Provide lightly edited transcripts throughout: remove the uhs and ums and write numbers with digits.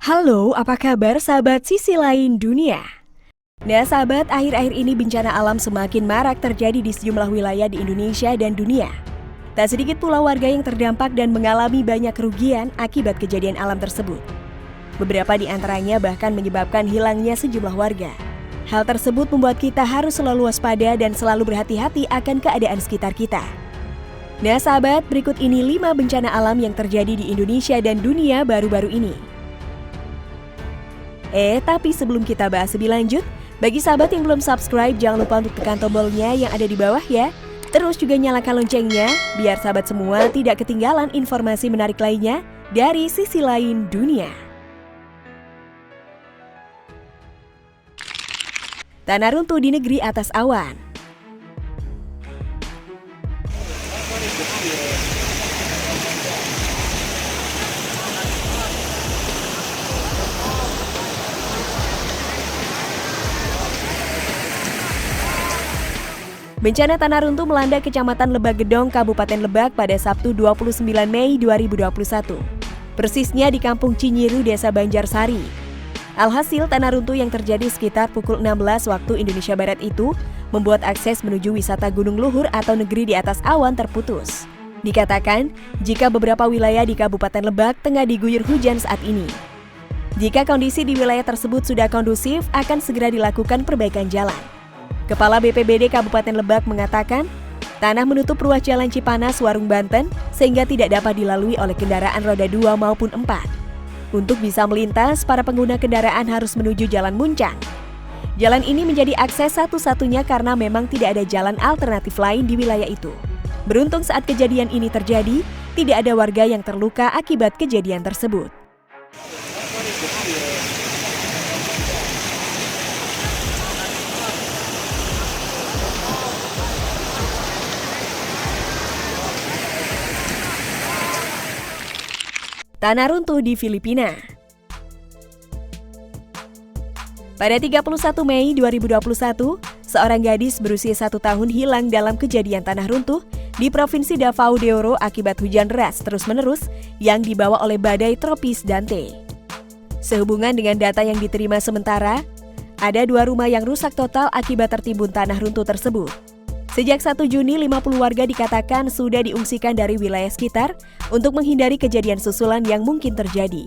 Halo, apa kabar sahabat sisi lain dunia? Nah sahabat, akhir-akhir ini bencana alam semakin marak terjadi di sejumlah wilayah di Indonesia dan dunia. Tak sedikit pula warga yang terdampak dan mengalami banyak kerugian akibat kejadian alam tersebut. Beberapa di antaranya bahkan menyebabkan hilangnya sejumlah warga. Hal tersebut membuat kita harus selalu waspada dan selalu berhati-hati akan keadaan sekitar kita. Nah sahabat, berikut ini 5 bencana alam yang terjadi di Indonesia dan dunia baru-baru ini. Tapi sebelum kita bahas lebih lanjut, bagi sahabat yang belum subscribe, jangan lupa untuk tekan tombolnya yang ada di bawah ya. Terus juga nyalakan loncengnya, biar sahabat semua tidak ketinggalan informasi menarik lainnya dari sisi lain dunia. Tanah runtuh di negeri atas awan. Bencana tanah runtuh melanda Kecamatan Lebak Gedong, Kabupaten Lebak pada Sabtu 29 Mei 2021. Persisnya di Kampung Cinyiru, Desa Banjarsari. Alhasil, tanah runtuh yang terjadi sekitar pukul 16 waktu Indonesia Barat itu membuat akses menuju wisata Gunung Luhur atau negeri di atas awan terputus. Dikatakan, jika beberapa wilayah di Kabupaten Lebak tengah diguyur hujan saat ini. Jika kondisi di wilayah tersebut sudah kondusif, akan segera dilakukan perbaikan jalan. Kepala BPBD Kabupaten Lebak mengatakan, tanah menutup ruas Jalan Cipanas, Warung Banten, sehingga tidak dapat dilalui oleh kendaraan roda 2 maupun 4. Untuk bisa melintas, para pengguna kendaraan harus menuju Jalan Muncang. Jalan ini menjadi akses satu-satunya karena memang tidak ada jalan alternatif lain di wilayah itu. Beruntung saat kejadian ini terjadi, tidak ada warga yang terluka akibat kejadian tersebut. Tanah runtuh di Filipina. Pada 31 Mei 2021, seorang gadis berusia 1 tahun hilang dalam kejadian tanah runtuh di Provinsi Davao de Oro akibat hujan deras terus-menerus yang dibawa oleh badai tropis Dante. Sehubungan dengan data yang diterima sementara, ada 2 rumah yang rusak total akibat tertimbun tanah runtuh tersebut. Sejak 1 Juni, 50 warga dikatakan sudah diungsikan dari wilayah sekitar untuk menghindari kejadian susulan yang mungkin terjadi.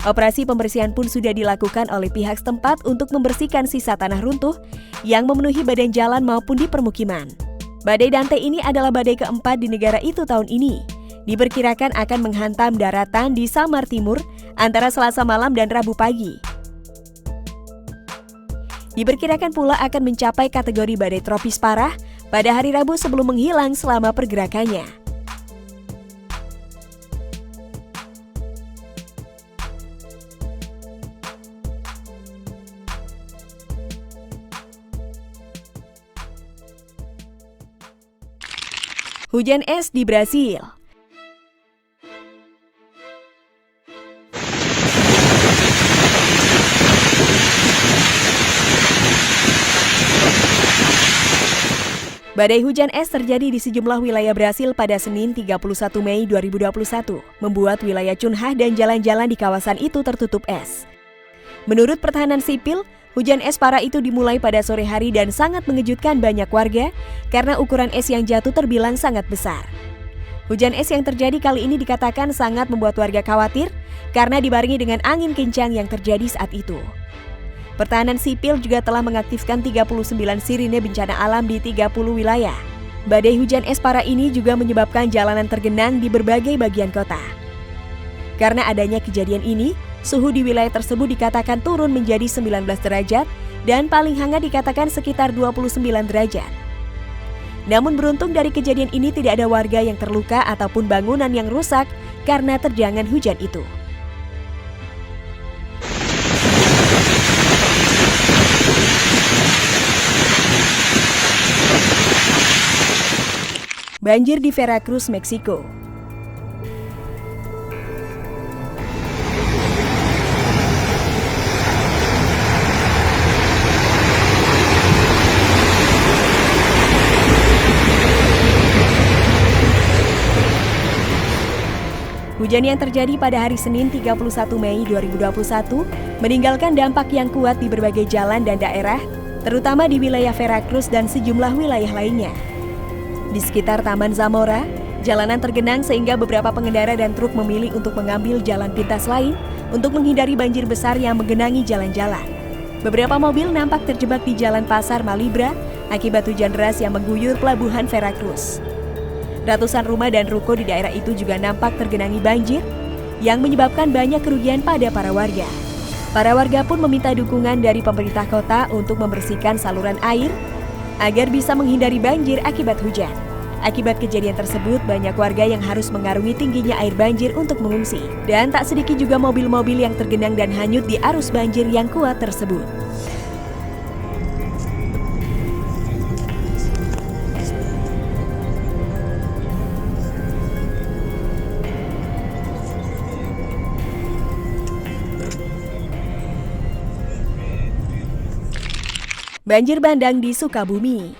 Operasi pembersihan pun sudah dilakukan oleh pihak setempat untuk membersihkan sisa tanah runtuh yang memenuhi badan jalan maupun di permukiman. Badai Dante ini adalah badai keempat di negara itu tahun ini. Diperkirakan akan menghantam daratan di Samar Timur antara Selasa malam dan Rabu pagi. Diperkirakan pula akan mencapai kategori badai tropis parah pada hari Rabu sebelum menghilang selama pergerakannya. Hujan es di Brasil. Badai hujan es terjadi di sejumlah wilayah Brasil pada Senin 31 Mei 2021, membuat wilayah Cunha dan jalan-jalan di kawasan itu tertutup es. Menurut Pertahanan Sipil, hujan es parah itu dimulai pada sore hari dan sangat mengejutkan banyak warga karena ukuran es yang jatuh terbilang sangat besar. Hujan es yang terjadi kali ini dikatakan sangat membuat warga khawatir karena dibarengi dengan angin kencang yang terjadi saat itu. Pertahanan Sipil juga telah mengaktifkan 39 sirine bencana alam di 30 wilayah. Badai hujan es parah ini juga menyebabkan jalanan tergenang di berbagai bagian kota. Karena adanya kejadian ini, suhu di wilayah tersebut dikatakan turun menjadi 19 derajat dan paling hangat dikatakan sekitar 29 derajat. Namun beruntung dari kejadian ini tidak ada warga yang terluka ataupun bangunan yang rusak karena terjangan hujan itu. Banjir di Veracruz, Meksiko. Hujan yang terjadi pada hari Senin 31 Mei 2021 meninggalkan dampak yang kuat di berbagai jalan dan daerah, terutama di wilayah Veracruz dan sejumlah wilayah lainnya. Di sekitar Taman Zamora, jalanan tergenang sehingga beberapa pengendara dan truk memilih untuk mengambil jalan pintas lain untuk menghindari banjir besar yang menggenangi jalan-jalan. Beberapa mobil nampak terjebak di Jalan Pasar Malibra akibat hujan deras yang mengguyur pelabuhan Veracruz. Ratusan rumah dan ruko di daerah itu juga nampak tergenangi banjir yang menyebabkan banyak kerugian pada para warga. Para warga pun meminta dukungan dari pemerintah kota untuk membersihkan saluran air agar bisa menghindari banjir akibat hujan. Akibat kejadian tersebut, banyak warga yang harus mengarungi tingginya air banjir untuk mengungsi. Dan tak sedikit juga mobil-mobil yang tergenang dan hanyut di arus banjir yang kuat tersebut. Banjir bandang di Sukabumi.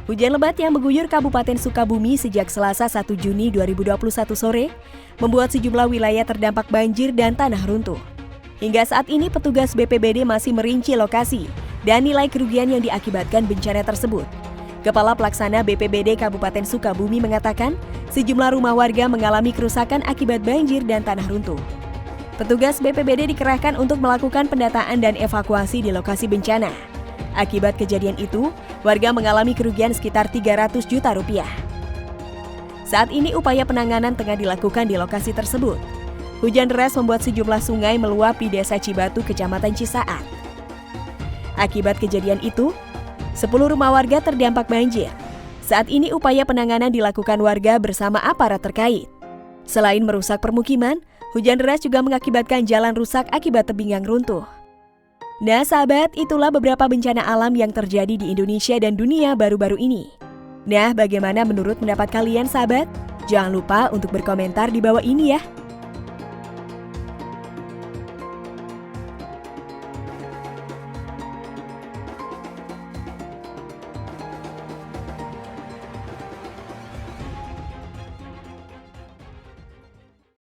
Hujan lebat yang mengguyur Kabupaten Sukabumi sejak Selasa 1 Juni 2021 sore membuat sejumlah wilayah terdampak banjir dan tanah runtuh. Hingga saat ini petugas BPBD masih merinci lokasi dan nilai kerugian yang diakibatkan bencana tersebut. Kepala Pelaksana BPBD Kabupaten Sukabumi mengatakan sejumlah rumah warga mengalami kerusakan akibat banjir dan tanah runtuh. Petugas BPBD dikerahkan untuk melakukan pendataan dan evakuasi di lokasi bencana. Akibat kejadian itu, warga mengalami kerugian sekitar 300 juta rupiah. Saat ini upaya penanganan tengah dilakukan di lokasi tersebut. Hujan deras membuat sejumlah sungai meluap di Desa Cibatu, Kecamatan Cisaat. Akibat kejadian itu, 10 rumah warga terdampak banjir. Saat ini upaya penanganan dilakukan warga bersama aparat terkait. Selain merusak permukiman, hujan deras juga mengakibatkan jalan rusak akibat tebing yang runtuh. Nah sahabat, itulah beberapa bencana alam yang terjadi di Indonesia dan dunia baru-baru ini. Nah, bagaimana menurut pendapat kalian sahabat? Jangan lupa untuk berkomentar di bawah ini ya.